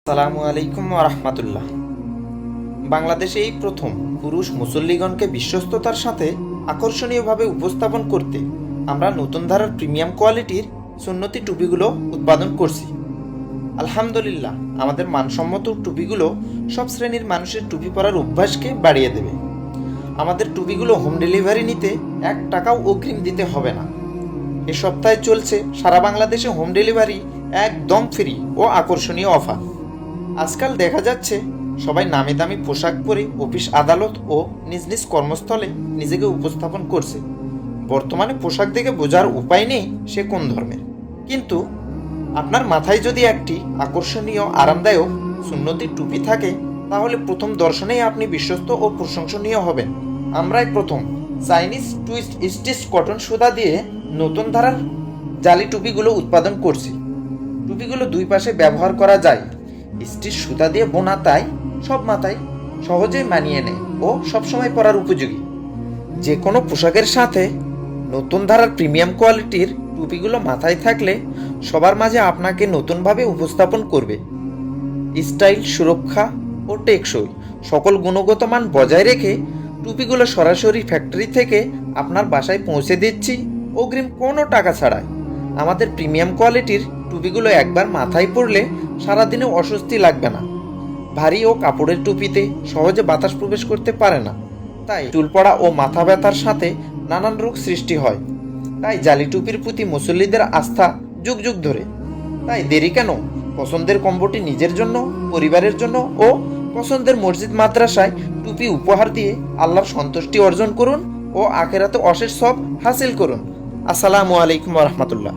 আসসালামু আলাইকুম রাহমাতুল্লাহ। বাংলাদেশে এই প্রথম পুরুষ মুসল্লিগণকে বিশ্বস্ততার সাথে আকর্ষণীয়ভাবে উপস্থাপন করতে আমরা নতুন ধারার প্রিমিয়াম কোয়ালিটির সুন্নতি টুপিগুলো উৎপাদন করছি। আলহামদুলিল্লাহ, আমাদের মানসম্মত টুপিগুলো সব শ্রেণীর মানুষের টুপি পরার অভ্যাসকে বাড়িয়ে দেবে। আমাদের টুপিগুলো হোম ডেলিভারি নিতে 1 টাকাও অগ্রিম দিতে হবে না। এ সপ্তাহে চলছে সারা বাংলাদেশে হোম ডেলিভারি একদম ফ্রি ও আকর্ষণীয় অফার। আজকাল দেখা যাচ্ছে সবাই নামি দামি পোশাক পরে অফিস আদালত ও নিজ নিজ কর্মস্থলে নিজেকে উপস্থাপন করছে। বর্তমানে পোশাক দেখে বোঝার উপায় নেই সে কোন ধর্মের। কিন্তু আপনার মাথায় যদি একটি আকর্ষণীয় আরামদায়ক সুন্নতি টুপি থাকে, তাহলে প্রথম দর্শনেই আপনি বিশ্বস্ত ও প্রশংসনীয় হবেন। আমরাই প্রথম চাইনিজ টুইস্ট স্টিচ কটন সুতা দিয়ে নতুন ধারার জালি টুপিগুলো উৎপাদন করছি। টুপিগুলো দুই পাশে ব্যবহার করা যায়। স্টিচ সুতা দিয়ে বোনা, তাই সব মাথায় সহজেই মানিয়ে নেয় ও সবসময় পরার উপযোগী। যে কোনো পোশাকের সাথে নতুন ধারার প্রিমিয়াম কোয়ালিটির টুপিগুলো মাথায় থাকলে সবার মাঝে আপনাকে নতুনভাবে উপস্থাপন করবে। স্টাইল, সুরক্ষা ও টেকসই সকল গুণগত মান বজায় রেখে টুপিগুলো সরাসরি ফ্যাক্টরি থেকে আপনার বাসায় পৌঁছে দিচ্ছি অগ্রিম কোনো টাকা ছাড়াই। আমাদের প্রিমিয়াম কোয়ালিটির টুপিগুলো একবার মাথায় পরলে সারাদিনে অস্বস্তি লাগবে না। ভারী ও কাপড়ের টুপিতে সহজে বাতাস প্রবেশ করতে পারে না, তাই চুল পড়া ও মাথা ব্যথার সাথে নানান রোগ সৃষ্টি হয়। তাই জালি টুপির প্রতি মুসল্লিদের আস্থা যুগ যুগ ধরে। তাই দেরি কেন? পছন্দের কম্বটি নিজের জন্য, পরিবারের জন্য ও পছন্দের মসজিদ মাদ্রাসায় টুপি উপহার দিয়ে আল্লাহর সন্তুষ্টি অর্জন করুন ও আখিরাতে অশেষ সওয়াব হাসিল করুন। আসসালামু আলাইকুম রহমতুল্লাহ।